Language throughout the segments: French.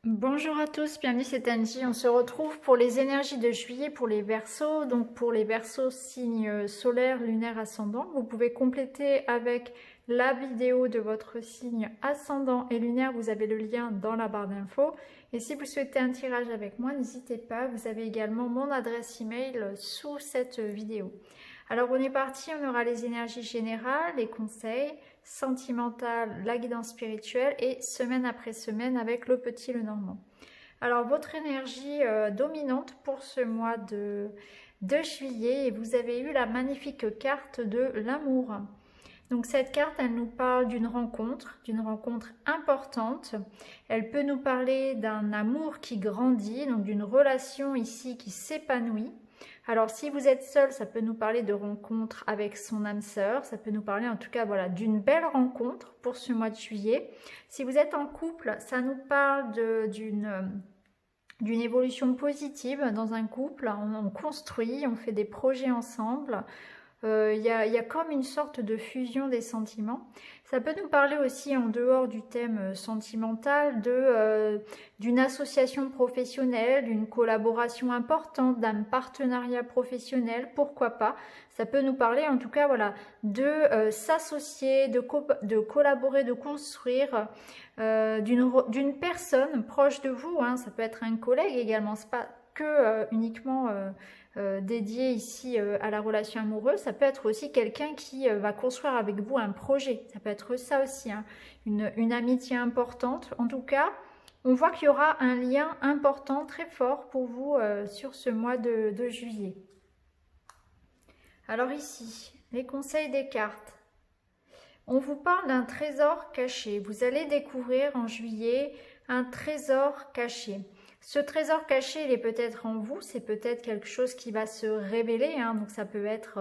Bonjour à tous, bienvenue, c'est Angie. On se retrouve pour les énergies de juillet pour les Verseaux. Donc pour les Verseaux, signe solaire, lunaire, ascendant. Vous pouvez compléter avec la vidéo de votre signe ascendant et lunaire. Vous avez le lien dans la barre d'infos. Et si vous souhaitez un tirage avec moi, n'hésitez pas. Vous avez également mon adresse email sous cette vidéo. Alors on est parti, on aura les énergies générales, les conseils, sentimentales, la guidance spirituelle et semaine après semaine avec le petit le normand. Alors votre énergie dominante pour ce mois de juillet, et vous avez eu la magnifique carte de l'amour. Donc cette carte, elle nous parle d'une rencontre importante. Elle peut nous parler d'un amour qui grandit, donc d'une relation ici qui s'épanouit. Alors si vous êtes seul, ça peut nous parler de rencontre avec son âme sœur, ça peut nous parler en tout cas voilà, d'une belle rencontre pour ce mois de juillet. Si vous êtes en couple, ça nous parle d'une évolution positive dans un couple, on construit, on fait des projets ensemble. Il y a comme une sorte de fusion des sentiments. Ça peut nous parler aussi, en dehors du thème sentimental, d'une association professionnelle, d'une collaboration importante, d'un partenariat professionnel, pourquoi pas. Ça peut nous parler en tout cas voilà, de s'associer, de collaborer, de construire d'une personne proche de vous. Hein. Ça peut être un collègue également, c'est pas que uniquement dédié ici à la relation amoureuse, ça peut être aussi quelqu'un qui va construire avec vous un projet, ça peut être ça aussi, hein. Une amitié importante. En tout cas, on voit qu'il y aura un lien important, très fort pour vous sur ce mois de juillet. Alors ici, les conseils des cartes. On vous parle d'un trésor caché. Vous allez découvrir en juillet un trésor caché. Ce trésor caché, il est peut-être en vous, c'est peut-être quelque chose qui va se révéler, hein. Donc ça peut être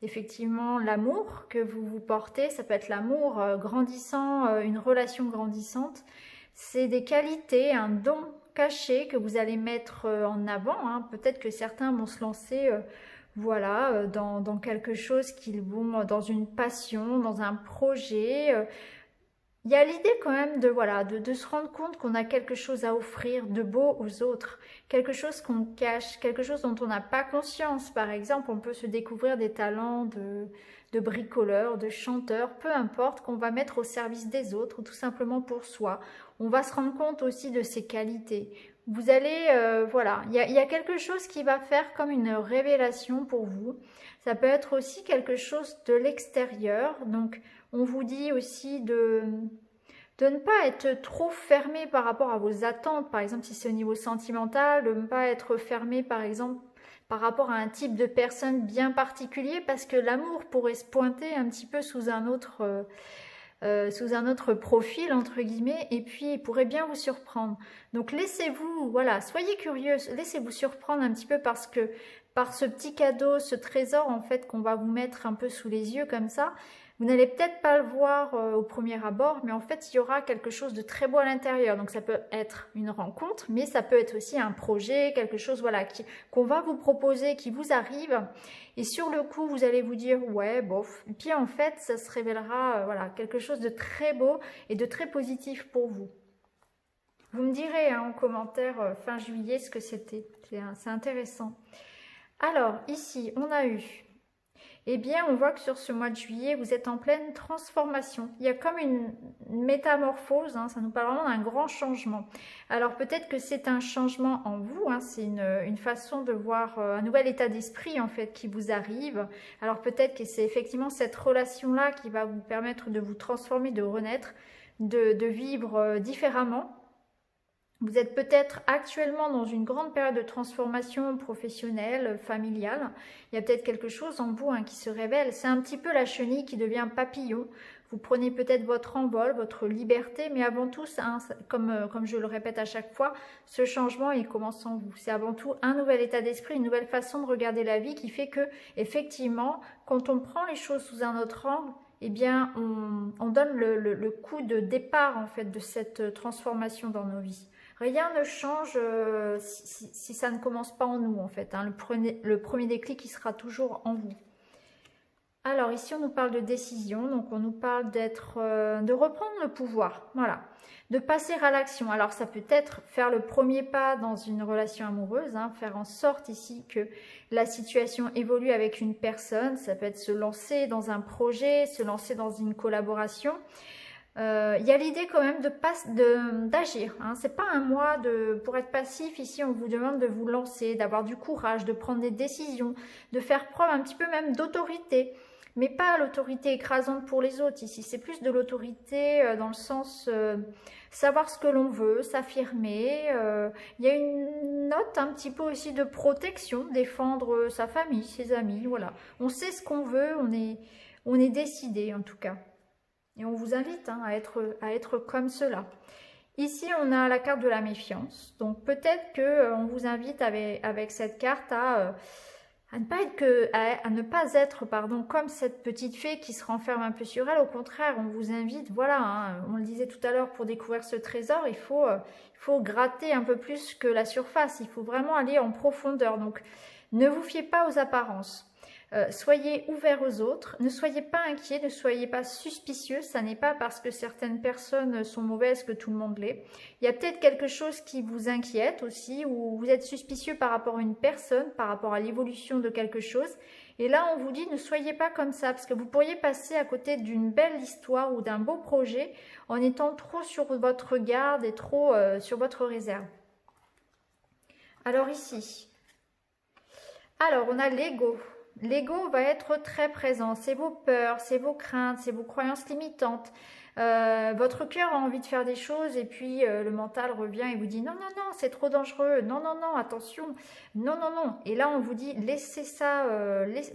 effectivement l'amour que vous vous portez, ça peut être l'amour grandissant, une relation grandissante. C'est des qualités, un don caché que vous allez mettre en avant, hein. Peut-être que certains vont se lancer voilà, dans quelque chose qu'ils vont, dans une passion, dans un projet. Il y a l'idée quand même de, voilà, de se rendre compte qu'on a quelque chose à offrir de beau aux autres, quelque chose qu'on cache, quelque chose dont on n'a pas conscience. Par exemple, on peut se découvrir des talents de bricoleur, de chanteur, peu importe, qu'on va mettre au service des autres, ou tout simplement pour soi. On va se rendre compte aussi de ses qualités. Vous allez, voilà, il y a quelque chose qui va faire comme une révélation pour vous. Ça peut être aussi quelque chose de l'extérieur, donc on vous dit aussi de ne pas être trop fermé par rapport à vos attentes, par exemple si c'est au niveau sentimental, de ne pas être fermé par exemple par rapport à un type de personne bien particulier, parce que l'amour pourrait se pointer un petit peu sous un autre profil entre guillemets, et puis il pourrait bien vous surprendre. Donc laissez-vous, voilà, soyez curieux, laissez-vous surprendre un petit peu parce que par ce petit cadeau, ce trésor en fait qu'on va vous mettre un peu sous les yeux comme ça. Vous n'allez peut-être pas le voir au premier abord, mais en fait, il y aura quelque chose de très beau à l'intérieur. Donc, ça peut être une rencontre, mais ça peut être aussi un projet, quelque chose voilà, qu'on va vous proposer, qui vous arrive. Et sur le coup, vous allez vous dire, ouais, bof. Et puis, en fait, ça se révélera voilà, quelque chose de très beau et de très positif pour vous. Vous me direz hein, en commentaire fin juillet ce que c'était. C'est intéressant. Alors, ici, on a eu... Eh bien, on voit que sur ce mois de juillet, vous êtes en pleine transformation. Il y a comme une métamorphose, hein, ça nous parle vraiment d'un grand changement. Alors peut-être que c'est un changement en vous, hein, c'est une façon de voir un nouvel état d'esprit en fait qui vous arrive. Alors peut-être que c'est effectivement cette relation-là qui va vous permettre de vous transformer, de renaître, de vivre différemment. Vous êtes peut-être actuellement dans une grande période de transformation professionnelle, familiale. Il y a peut-être quelque chose en vous hein, qui se révèle. C'est un petit peu la chenille qui devient papillon. Vous prenez peut-être votre envol, votre liberté, mais avant tout, hein, comme je le répète à chaque fois, ce changement, il commence en vous. C'est avant tout un nouvel état d'esprit, une nouvelle façon de regarder la vie qui fait que, effectivement, quand on prend les choses sous un autre angle, eh bien, on donne le coup de départ, en fait, de cette transformation dans nos vies. Rien ne change si ça ne commence pas en nous, en fait. Hein. Le premier déclic, il sera toujours en vous. Alors ici, on nous parle de décision, donc on nous parle de reprendre le pouvoir, voilà, de passer à l'action. Alors ça peut être faire le premier pas dans une relation amoureuse, hein, faire en sorte ici que la situation évolue avec une personne. Ça peut être se lancer dans un projet, se lancer dans une collaboration. Il y a l'idée quand même d'agir. Hein. C'est pas un mois pour être passif. Ici, on vous demande de vous lancer, d'avoir du courage, de prendre des décisions, de faire preuve un petit peu même d'autorité. Mais pas l'autorité écrasante pour les autres ici. C'est plus de l'autorité dans le sens savoir ce que l'on veut, s'affirmer. Il y a une note un petit peu aussi de protection, défendre sa famille, ses amis. Voilà. On sait ce qu'on veut, on est décidé en tout cas. Et on vous invite hein, à être comme cela. Ici, on a la carte de la méfiance. Donc peut-être qu'on vous invite avec cette carte à ne pas être comme cette petite fée qui se renferme un peu sur elle. Au contraire, on vous invite, voilà, hein, on le disait tout à l'heure, pour découvrir ce trésor, il faut gratter un peu plus que la surface. Il faut vraiment aller en profondeur. Donc, ne vous fiez pas aux apparences. Soyez ouverts aux autres, ne soyez pas inquiets, ne soyez pas suspicieux, ça n'est pas parce que certaines personnes sont mauvaises que tout le monde l'est. Il y a peut-être quelque chose qui vous inquiète aussi, ou vous êtes suspicieux par rapport à une personne, par rapport à l'évolution de quelque chose. Et là, on vous dit, ne soyez pas comme ça, parce que vous pourriez passer à côté d'une belle histoire ou d'un beau projet en étant trop sur votre garde et trop sur votre réserve. Alors ici, on a l'ego. L'ego va être très présent, c'est vos peurs, c'est vos craintes, c'est vos croyances limitantes. Votre cœur a envie de faire des choses et puis le mental revient et vous dit non, non, non, c'est trop dangereux, non, non, non, attention, non, non, non. Et là, on vous dit laissez ça,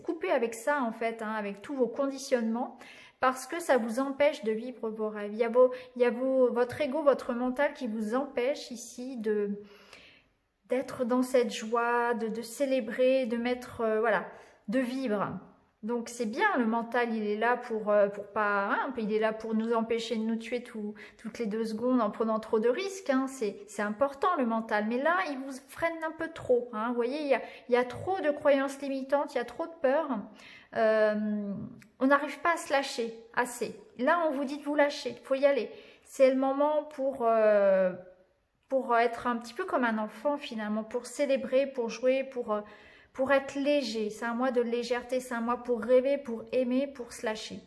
coupez avec ça en fait, hein, avec tous vos conditionnements parce que ça vous empêche de vivre vos rêves. Il y a votre ego, votre mental qui vous empêche ici d'être dans cette joie, de célébrer, de mettre, voilà, de vivre. Donc c'est bien, le mental, il est là pour pas, hein, il est là pour nous empêcher de nous tuer toutes les 2 secondes en prenant trop de risques. Hein. C'est important le mental, mais là, il vous freine un peu trop. Hein. Vous voyez, il y a trop de croyances limitantes, il y a trop de peur. On n'arrive pas à se lâcher assez. Là, on vous dit de vous lâcher, il faut y aller. C'est le moment pour être un petit peu comme un enfant finalement, pour célébrer, pour jouer, pour être léger. C'est un mois de légèreté, c'est un mois pour rêver, pour aimer, pour se lâcher.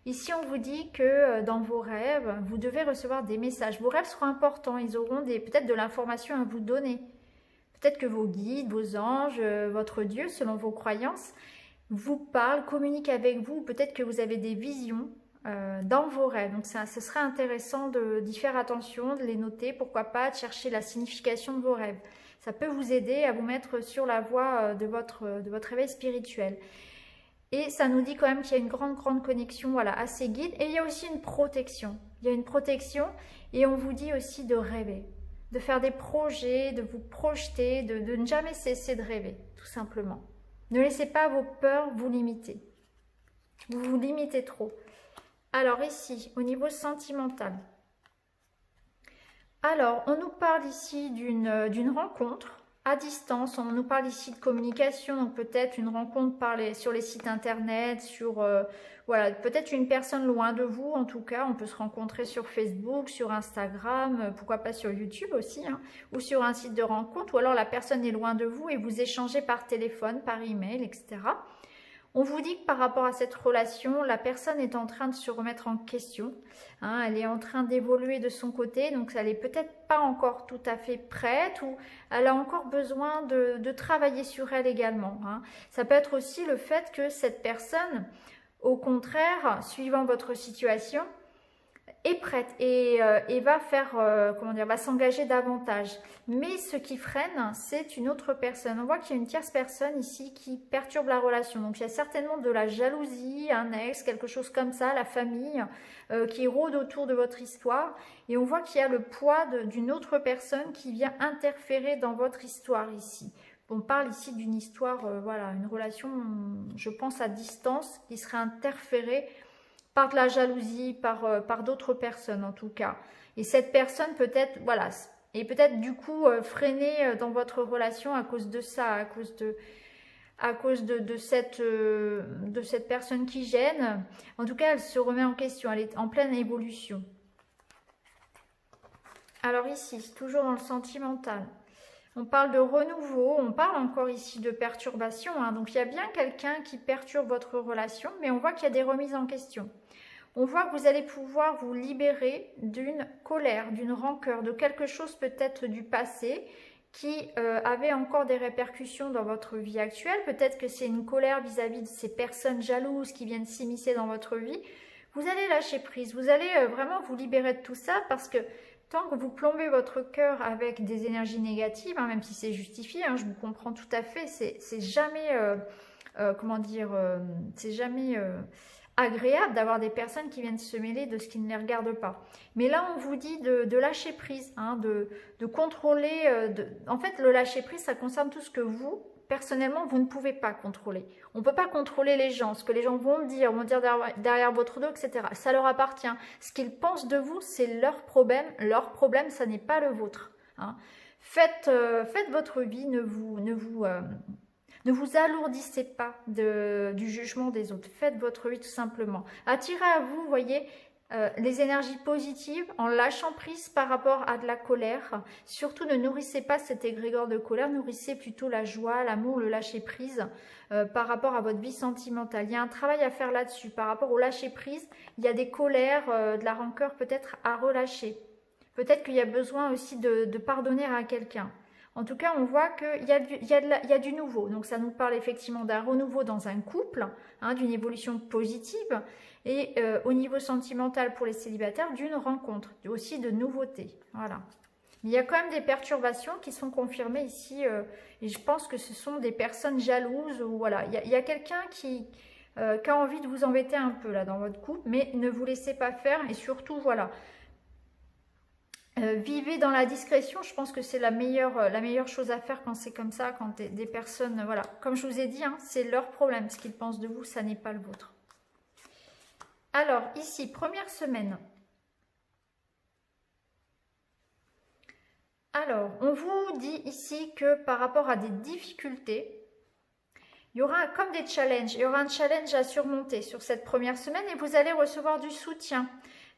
Ici, on vous dit que dans vos rêves, vous devez recevoir des messages. Vos rêves seront importants, ils auront peut-être de l'information à vous donner. Peut-être que vos guides, vos anges, votre Dieu, selon vos croyances, vous parlent, communiquent avec vous. Peut-être que vous avez des visions dans vos rêves. Donc ce serait intéressant d'y faire attention, de les noter, pourquoi pas, de chercher la signification de vos rêves. Ça peut vous aider à vous mettre sur la voie de votre réveil spirituel. Et ça nous dit quand même qu'il y a une grande connexion, voilà, à ces guides. Et il y a aussi une protection. Il y a une protection et on vous dit aussi de rêver, de faire des projets, de vous projeter, de ne jamais cesser de rêver, tout simplement. Ne laissez pas vos peurs vous limiter. Vous vous limitez trop. Alors ici, au niveau sentimental. Alors, on nous parle ici d'une rencontre à distance. On nous parle ici de communication, donc peut-être une rencontre sur les sites internet, voilà, peut-être une personne loin de vous. En tout cas, on peut se rencontrer sur Facebook, sur Instagram, pourquoi pas sur YouTube aussi, hein, ou sur un site de rencontre, ou alors la personne est loin de vous et vous échangez par téléphone, par email, etc. On vous dit que par rapport à cette relation, la personne est en train de se remettre en question. Hein, elle est en train d'évoluer de son côté, donc elle n'est peut-être pas encore tout à fait prête ou elle a encore besoin de travailler sur elle également. Hein. Ça peut être aussi le fait que cette personne, au contraire, suivant votre situation, est prête et va faire, va s'engager davantage. Mais ce qui freine, c'est une autre personne. On voit qu'il y a une tierce personne ici qui perturbe la relation. Donc il y a certainement de la jalousie, un ex, quelque chose comme ça, la famille qui rôde autour de votre histoire. Et on voit qu'il y a le poids d'une autre personne qui vient interférer dans votre histoire ici. On parle ici d'une histoire, voilà, une relation, je pense, à distance qui serait interférée par de la jalousie, par d'autres personnes en tout cas. Et cette personne peut-être, voilà, et peut-être du coup freinée dans votre relation à cause de ça, à cause à cause de cette personne qui gêne. En tout cas, elle se remet en question, elle est en pleine évolution. Alors ici, toujours dans le sentimental, on parle de renouveau, on parle encore ici de perturbation, hein. Donc il y a bien quelqu'un qui perturbe votre relation, mais on voit qu'il y a des remises en question. On voit que vous allez pouvoir vous libérer d'une colère, d'une rancœur, de quelque chose peut-être du passé qui avait encore des répercussions dans votre vie actuelle. Peut-être que c'est une colère vis-à-vis de ces personnes jalouses qui viennent s'immiscer dans votre vie. Vous allez lâcher prise, vous allez vraiment vous libérer de tout ça parce que tant que vous plombez votre cœur avec des énergies négatives, hein, même si c'est justifié, hein, je vous comprends tout à fait, c'est jamais, comment dire, c'est jamais agréable d'avoir des personnes qui viennent se mêler de ce qui ne les regarde pas. Mais là, on vous dit de lâcher prise, hein, de contrôler. En fait, le lâcher prise, ça concerne tout ce que vous, personnellement, vous ne pouvez pas contrôler. On ne peut pas contrôler les gens, ce que les gens vont dire derrière votre dos, etc. Ça leur appartient. Ce qu'ils pensent de vous, c'est leur problème. Leur problème, ça n'est pas le vôtre, hein. Faites votre vie, ne vous alourdissez pas du jugement des autres. Faites votre vie tout simplement. Attirez à vous, voyez, les énergies positives en lâchant prise par rapport à de la colère. Surtout ne nourrissez pas cet égrégore de colère, nourrissez plutôt la joie, l'amour, le lâcher prise par rapport à votre vie sentimentale. Il y a un travail à faire là-dessus. Par rapport au lâcher prise, il y a des colères, de la rancœur peut-être à relâcher. Peut-être qu'il y a besoin aussi de pardonner à quelqu'un. En tout cas, on voit qu'il y a du nouveau. Donc, ça nous parle effectivement d'un renouveau dans un couple, hein, d'une évolution positive. Et au niveau sentimental pour les célibataires, d'une rencontre, aussi de nouveautés. Voilà. Mais il y a quand même des perturbations qui sont confirmées ici. Et je pense que ce sont des personnes jalouses. Ou voilà. Il y a quelqu'un qui a envie de vous embêter un peu là dans votre couple. Mais ne vous laissez pas faire. Et surtout, voilà. Vivez dans la discrétion, je pense que c'est la meilleure chose à faire quand c'est comme ça, quand des personnes, voilà, comme je vous ai dit, hein, c'est leur problème, ce qu'ils pensent de vous, ça n'est pas le vôtre. Alors, ici, première semaine. Alors, on vous dit ici que par rapport à des difficultés, il y aura comme des challenges, il y aura un challenge à surmonter sur cette première semaine et vous allez recevoir du soutien.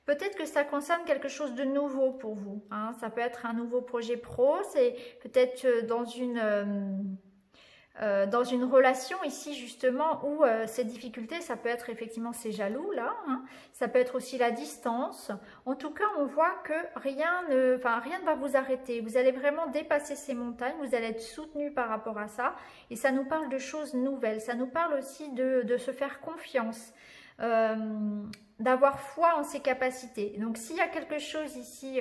Peut-être que ça concerne quelque chose de nouveau pour vous, hein. Ça peut être un nouveau projet pro, c'est peut-être dans une relation ici justement où ces difficultés, ça peut être effectivement ces jaloux là, hein. Ça peut être aussi la distance. En tout cas, on voit que rien ne va vous arrêter. Vous allez vraiment dépasser ces montagnes, vous allez être soutenu par rapport à ça. Et ça nous parle de choses nouvelles, ça nous parle aussi de se faire confiance. D'avoir foi en ses capacités. Donc s'il y a quelque chose ici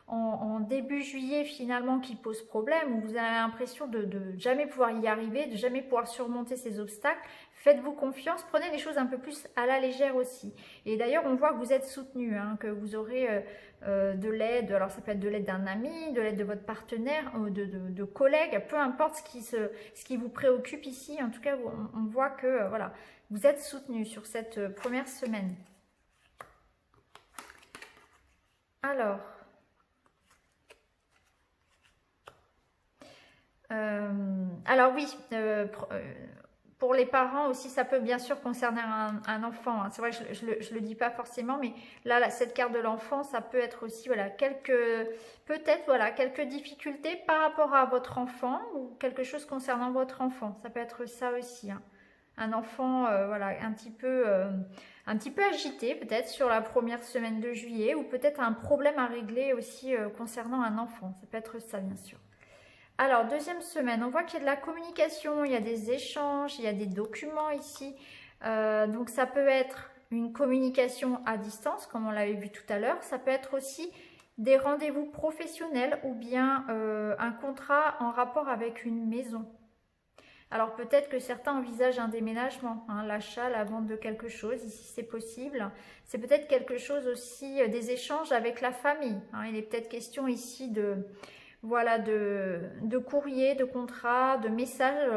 en début juillet finalement qui pose problème, où vous avez l'impression de jamais pouvoir y arriver, de jamais pouvoir surmonter ces obstacles, faites-vous confiance, prenez les choses un peu plus à la légère aussi. Et d'ailleurs on voit que vous êtes soutenu, hein, que vous aurez de l'aide, alors ça peut être de l'aide d'un ami, de l'aide de votre partenaire, de collègues, peu importe ce qui vous préoccupe ici, en tout cas on voit que voilà, vous êtes soutenu sur cette première semaine. Alors oui, pour les parents aussi, ça peut bien sûr concerner un enfant, hein. C'est vrai que je le dis pas forcément, mais là cette carte de l'enfant, ça peut être aussi voilà, quelques difficultés par rapport à votre enfant ou quelque chose concernant votre enfant. Ça peut être ça aussi, hein. Un enfant voilà, un petit peu agité peut-être sur la première semaine de juillet ou peut-être un problème à régler aussi concernant un enfant. Ça peut être ça bien sûr. Alors, deuxième semaine, on voit qu'il y a de la communication, il y a des échanges, il y a des documents ici. Donc, ça peut être une communication à distance, comme on l'avait vu tout à l'heure. Ça peut être aussi des rendez-vous professionnels ou bien un contrat en rapport avec une maison. Alors peut-être que certains envisagent un déménagement, hein, l'achat, la vente de quelque chose, ici c'est possible. C'est peut-être quelque chose aussi, des échanges avec la famille, hein. Il est peut-être question ici de courrier, de contrat, de messages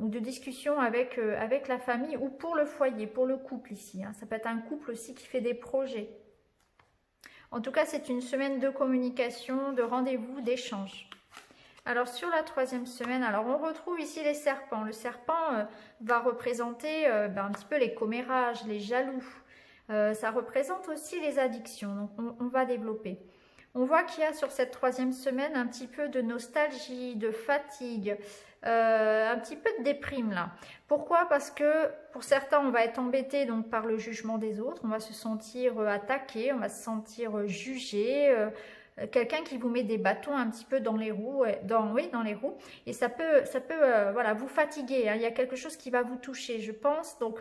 ou de discussions avec la famille ou pour le foyer, pour le couple ici, hein. Ça peut être un couple aussi qui fait des projets. En tout cas, c'est une semaine de communication, de rendez-vous, d'échange. Alors sur la troisième semaine, alors on retrouve ici les serpents. Le serpent va représenter un petit peu les commérages, les jaloux. Ça représente aussi les addictions, donc on va développer. On voit qu'il y a sur cette troisième semaine un petit peu de nostalgie, de fatigue, un petit peu de déprime là. Pourquoi? Parce que pour certains, on va être embêté donc par le jugement des autres, on va se sentir attaqué, on va se sentir jugé, quelqu'un qui vous met des bâtons un petit peu dans les roues, dans les roues, et ça peut voilà, vous fatiguer, hein. Il y a quelque chose qui va vous toucher, je pense, donc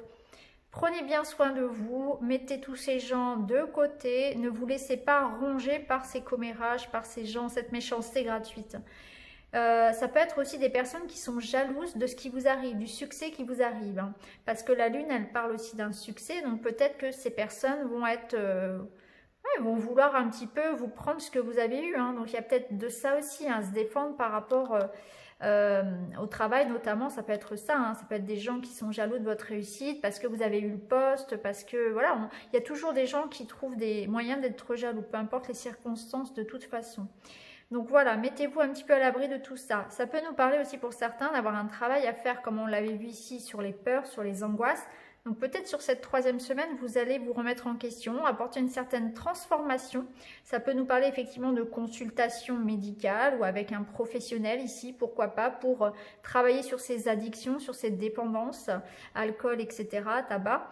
prenez bien soin de vous, mettez tous ces gens de côté, ne vous laissez pas ronger par ces commérages, par ces gens, cette méchanceté gratuite. Ça peut être aussi des personnes qui sont jalouses de ce qui vous arrive, du succès qui vous arrive, hein, parce que la lune, elle parle aussi d'un succès, donc peut-être que ces personnes vont être... vont vouloir un petit peu vous prendre ce que vous avez eu, hein. Donc il y a peut-être de ça aussi, hein, se défendre par rapport au travail notamment, ça peut être ça, hein. Ça peut être des gens qui sont jaloux de votre réussite parce que vous avez eu le poste, parce que voilà, il y a toujours des gens qui trouvent des moyens d'être jaloux, peu importe les circonstances de toute façon. Donc voilà, mettez-vous un petit peu à l'abri de tout ça. Ça peut nous parler aussi pour certains d'avoir un travail à faire, comme on l'avait vu ici, sur les peurs, sur les angoisses. Donc peut-être sur cette troisième semaine, vous allez vous remettre en question, apporter une certaine transformation. Ça peut nous parler effectivement de consultation médicale ou avec un professionnel ici, pourquoi pas, pour travailler sur ces addictions, sur ces dépendances, alcool, etc., tabac.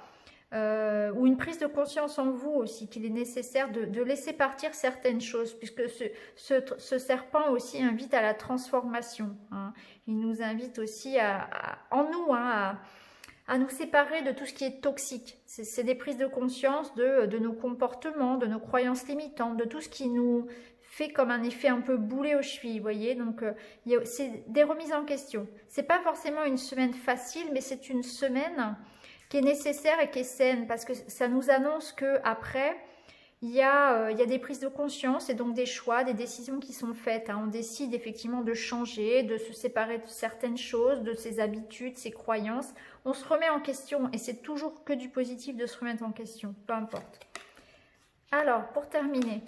Ou une prise de conscience en vous aussi, qu'il est nécessaire de laisser partir certaines choses, puisque ce serpent aussi invite à la transformation, hein. Il nous invite aussi en nous, hein, à nous séparer de tout ce qui est toxique. C'est des prises de conscience de nos comportements, de nos croyances limitantes, de tout ce qui nous fait comme un effet un peu boulet aux chevilles, vous voyez. Donc, c'est des remises en question. C'est pas forcément une semaine facile, mais c'est une semaine qui est nécessaire et qui est saine, parce que ça nous annonce que après il y a des prises de conscience et donc des choix, des décisions qui sont faites, hein. On décide effectivement de changer, de se séparer de certaines choses, de ses habitudes, ses croyances. On se remet en question et c'est toujours que du positif de se remettre en question, peu importe. Alors, pour terminer,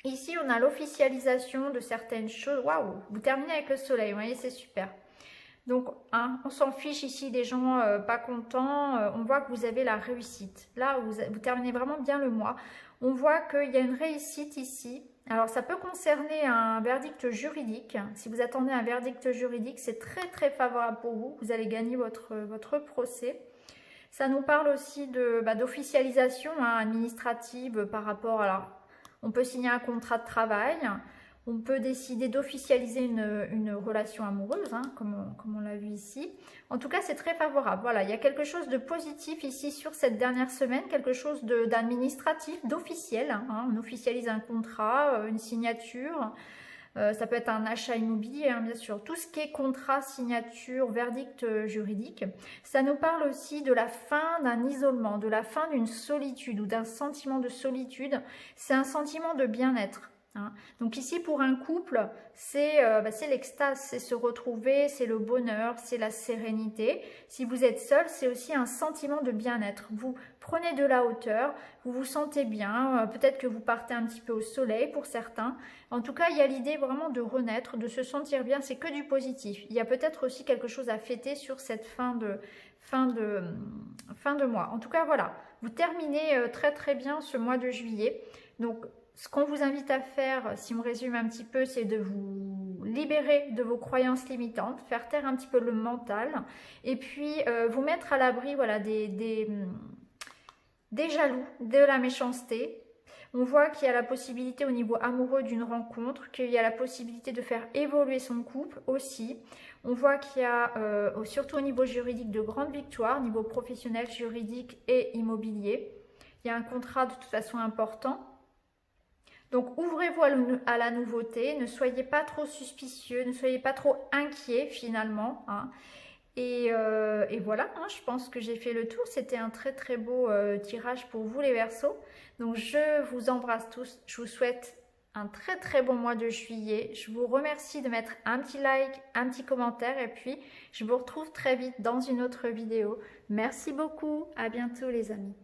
ici on a l'officialisation de certaines choses. Waouh, vous terminez avec le soleil, vous voyez, c'est super. Donc, hein, on s'en fiche ici des gens pas contents. On voit que vous avez la réussite. Là, vous terminez vraiment bien le mois. On voit qu'il y a une réussite ici. Alors, ça peut concerner un verdict juridique. Si vous attendez un verdict juridique, c'est très, très favorable pour vous. Vous allez gagner votre procès. Ça nous parle aussi d'officialisation, hein, administrative par rapport... Alors, on peut signer un contrat de travail. On peut décider d'officialiser une relation amoureuse, hein, comme on l'a vu ici. En tout cas, c'est très favorable. Voilà, il y a quelque chose de positif ici sur cette dernière semaine, quelque chose d'administratif, d'officiel, hein. On officialise un contrat, une signature. Ça peut être un achat immobilier, hein, bien sûr. Tout ce qui est contrat, signature, verdict juridique. Ça nous parle aussi de la fin d'un isolement, de la fin d'une solitude ou d'un sentiment de solitude. C'est un sentiment de bien-être, hein. Donc ici pour un couple, c'est l'extase, c'est se retrouver, c'est le bonheur, c'est la sérénité. Si vous êtes seul, c'est aussi un sentiment de bien-être. Vous prenez de la hauteur, vous vous sentez bien, peut-être que vous partez un petit peu au soleil pour certains. En tout cas, il y a l'idée vraiment de renaître, de se sentir bien, c'est que du positif. Il y a peut-être aussi quelque chose à fêter sur cette fin de mois. En tout cas, voilà, vous terminez très très bien ce mois de juillet. Donc, ce qu'on vous invite à faire, si on résume un petit peu, c'est de vous libérer de vos croyances limitantes, faire taire un petit peu le mental, et puis vous mettre à l'abri, voilà, des jaloux, de la méchanceté. On voit qu'il y a la possibilité au niveau amoureux d'une rencontre, qu'il y a la possibilité de faire évoluer son couple aussi. On voit qu'il y a, surtout au niveau juridique, de grandes victoires, niveau professionnel, juridique et immobilier. Il y a un contrat de toute façon important. Donc, ouvrez-vous à la nouveauté, ne soyez pas trop suspicieux, ne soyez pas trop inquiets finalement, hein. Et voilà, hein, je pense que j'ai fait le tour. C'était un très très beau tirage pour vous les Verseaux. Donc, je vous embrasse tous. Je vous souhaite un très très bon mois de juillet. Je vous remercie de mettre un petit like, un petit commentaire. Et puis, je vous retrouve très vite dans une autre vidéo. Merci beaucoup. À bientôt les amis.